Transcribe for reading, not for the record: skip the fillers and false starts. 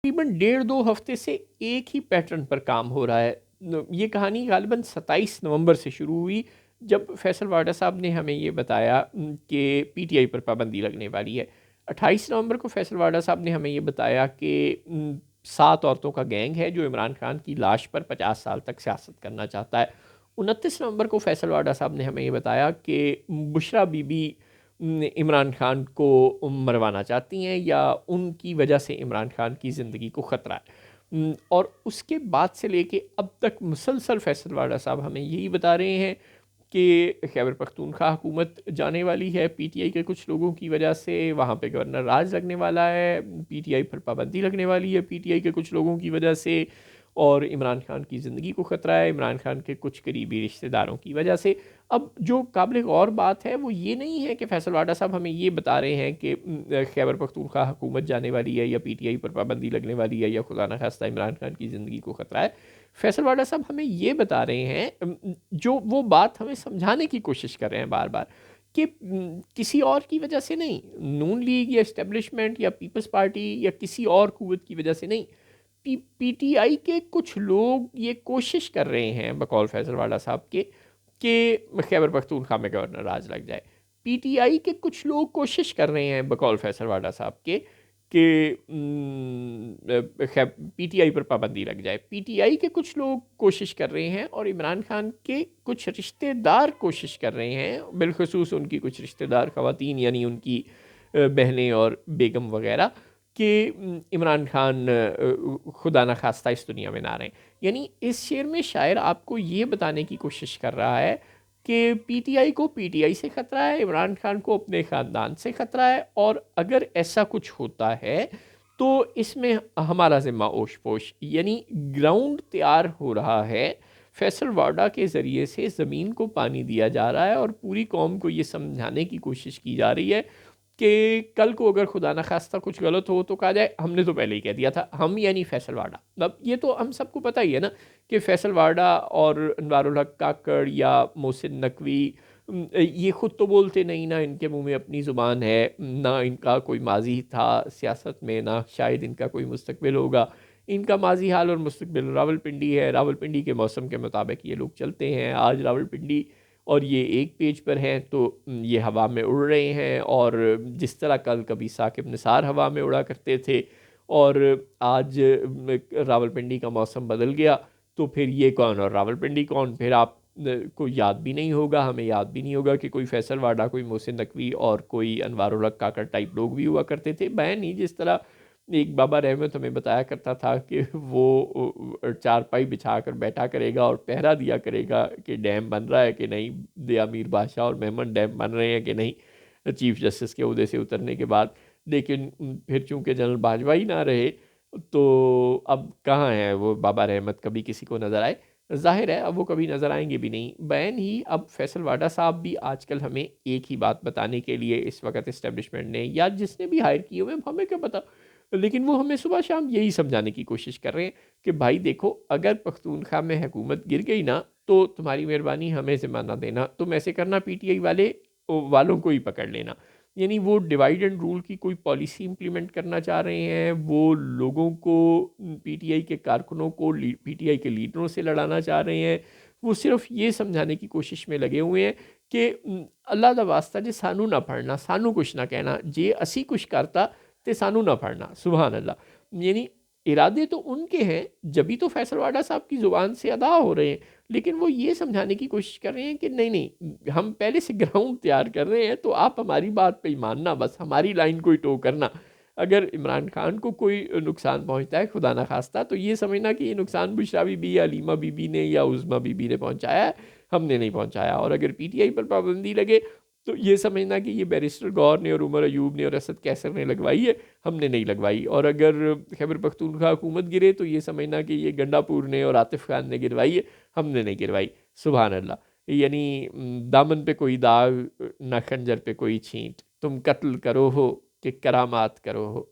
تقریباً 1.5-2 ہفتے سے ایک ہی پیٹرن پر کام ہو رہا ہے۔ یہ کہانی غالباً 27 نومبر سے شروع ہوئی، جب فیصل واڈا صاحب نے ہمیں یہ بتایا کہ پی ٹی آئی پر پابندی لگنے والی ہے۔ 28 نومبر کو فیصل واڈا صاحب نے ہمیں یہ بتایا کہ 7 عورتوں کا گینگ ہے جو عمران خان کی لاش پر 50 سال تک سیاست کرنا چاہتا ہے۔ 29 نومبر کو فیصل واڈا صاحب نے ہمیں یہ بتایا کہ بشرا بی بی عمران خان کو مروانا چاہتی ہیں یا ان کی وجہ سے عمران خان کی زندگی کو خطرہ ہے۔ اور اس کے بعد سے لے کے اب تک مسلسل فیصل واڈا صاحب ہمیں یہی بتا رہے ہیں کہ خیبر پختونخوا حکومت جانے والی ہے پی ٹی آئی کے کچھ لوگوں کی وجہ سے، وہاں پہ گورنر راج لگنے والا ہے، پی ٹی آئی پر پابندی لگنے والی ہے پی ٹی آئی کے کچھ لوگوں کی وجہ سے، اور عمران خان کی زندگی کو خطرہ ہے عمران خان کے کچھ قریبی رشتہ داروں کی وجہ سے۔ اب جو قابل غور بات ہے وہ یہ نہیں ہے کہ فیصل واڈا صاحب ہمیں یہ بتا رہے ہیں کہ خیبر پختونخوا حکومت جانے والی ہے یا پی ٹی آئی پر پابندی لگنے والی ہے یا خدا نخواستہ عمران خان کی زندگی کو خطرہ ہے۔ فیصل واڈا صاحب ہمیں یہ بتا رہے ہیں جو وہ بات ہمیں سمجھانے کی کوشش کر رہے ہیں بار بار، کہ کسی اور کی وجہ سے نہیں، نون لیگ یا اسٹیبلشمنٹ یا پیپلز پارٹی یا کسی اور قوت کی وجہ سے نہیں، پی ٹی آئی کے کچھ لوگ یہ کوشش کر رہے ہیں بقول فیصل واڈا صاحب کے کہ خیبر پختونخوا میں گورنر راج لگ جائے۔ پی ٹی آئی کے کچھ لوگ کوشش کر رہے ہیں بقول فیصل واڈا صاحب کے کہ پی ٹی آئی پر پابندی لگ جائے۔ پی ٹی آئی کے کچھ لوگ کوشش کر رہے ہیں اور عمران خان کے کچھ رشتہ دار کوشش کر رہے ہیں، بالخصوص ان کی کچھ رشتہ دار خواتین یعنی ان کی بہنیں اور بیگم وغیرہ، کہ عمران خان خدا نخواستہ اس دنیا میں نہ رہیں۔ یعنی اس شعر میں شاعر آپ کو یہ بتانے کی کوشش کر رہا ہے کہ پی ٹی آئی کو پی ٹی آئی سے خطرہ ہے، عمران خان کو اپنے خاندان سے خطرہ ہے، اور اگر ایسا کچھ ہوتا ہے تو اس میں ہمارا ذمہ اوش پوش، یعنی گراؤنڈ تیار ہو رہا ہے، فیصل واڈا کے ذریعے سے زمین کو پانی دیا جا رہا ہے اور پوری قوم کو یہ سمجھانے کی کوشش کی جا رہی ہے کہ کل کو اگر خدا نخواستہ کچھ غلط ہو تو کہا جائے ہم نے تو پہلے ہی کہہ دیا تھا، ہم یعنی فیصل واڈا۔ اب یہ تو ہم سب کو پتہ ہی ہے نا کہ فیصل واڈا اور انوار الحق کاکڑ یا محسن نقوی یہ خود تو بولتے نہیں، نہ ان کے منہ میں اپنی زبان ہے، نہ ان کا کوئی ماضی تھا سیاست میں، نہ شاید ان کا کوئی مستقبل ہوگا۔ ان کا ماضی حال اور مستقبل راولپنڈی ہے، راولپنڈی کے موسم کے مطابق یہ لوگ چلتے ہیں۔ آج راولپنڈی اور یہ ایک پیج پر ہیں تو یہ ہوا میں اڑ رہے ہیں، اور جس طرح کل کبھی ثاقب نثار ہوا میں اڑا کرتے تھے اور آج راولپنڈی کا موسم بدل گیا تو پھر یہ کون اور راولپنڈی کون، پھر آپ کو یاد بھی نہیں ہوگا، ہمیں یاد بھی نہیں ہوگا کہ کوئی فیصل واڈا، کوئی محسن نقوی اور کوئی انوار الحق کاکڑ ٹائپ لوگ بھی ہوا کرتے تھے۔ بہن ہی جس طرح ایک بابا رحمت ہمیں بتایا کرتا تھا کہ وہ چارپائی بچھا کر بیٹھا کرے گا اور پہرا دیا کرے گا کہ ڈیم بن رہا ہے کہ نہیں، دیا میر بادشاہ اور میمن ڈیم بن رہے ہیں کہ نہیں چیف جسٹس کے عہدے سے اترنے کے بعد۔ لیکن پھر چونکہ جنرل باجوہ ہی نہ رہے تو اب کہاں ہے وہ بابا رحمت کبھی کسی کو نظر آئے؟ ظاہر ہے اب وہ کبھی نظر آئیں گے بھی نہیں۔ بین ہی اب فیصل واڈا صاحب بھی آج کل ہمیں ایک ہی بات بتانے کے لیے اس وقت اسٹیبلشمنٹ نے یا جس نے بھی ہائر کیے ہوئے ہمیں کیا پتا، لیکن وہ ہمیں صبح شام یہی سمجھانے کی کوشش کر رہے ہیں کہ بھائی دیکھو، اگر پختونخوا میں حکومت گر گئی نا تو تمہاری مہربانی ہمیں ذمہ نہ دینا، تم ایسے کرنا پی ٹی آئی والوں کو ہی پکڑ لینا۔ یعنی وہ ڈیوائیڈ اینڈ رول کی کوئی پالیسی امپلیمنٹ کرنا چاہ رہے ہیں، وہ لوگوں کو، پی ٹی آئی کے کارکنوں کو پی ٹی آئی کے لیڈروں سے لڑانا چاہ رہے ہیں۔ وہ صرف یہ سمجھانے کی کوشش میں لگے ہوئے ہیں کہ اللہ دا واسطہ جے سانو نہ پڑھنا، سانو کچھ نہ کہنا، جے اسی کچھ کرتا تے سانو نہ پڑھنا، سبحان اللہ۔ یعنی ارادے تو ان کے ہیں، جبھی تو فیصل واڈا صاحب کی زبان سے ادا ہو رہے ہیں، لیکن وہ یہ سمجھانے کی کوشش کر رہے ہیں کہ نہیں نہیں، ہم پہلے سے گراؤنڈ تیار کر رہے ہیں تو آپ ہماری بات پہ ہی ماننا، بس ہماری لائن کو ہی ٹو کرنا۔ اگر عمران خان کو کوئی نقصان پہنچتا ہے خدا نخواستہ تو یہ سمجھنا کہ یہ نقصان بشرا بی بی یا علیمہ بی بی نے یا عظمیٰ بی بی نے پہنچایا ہے، ہم نے نہیں پہنچایا۔ اور اگر پی ٹی آئی پر پابندی لگے تو یہ سمجھنا کہ یہ بیرسٹر گور نے اور عمر ایوب نے اور اسد کیسر نے لگوائی ہے، ہم نے نہیں لگوائی۔ اور اگر خیبر پختونخوا حکومت گرے تو یہ سمجھنا کہ یہ گنڈا پور نے اور عاطف خان نے گروائی ہے، ہم نے نہیں گروائی، سبحان اللہ۔ یعنی دامن پہ کوئی داغ نہ خنجر پہ کوئی چھینٹ، تم قتل کرو ہو کہ کرامات کرو ہو۔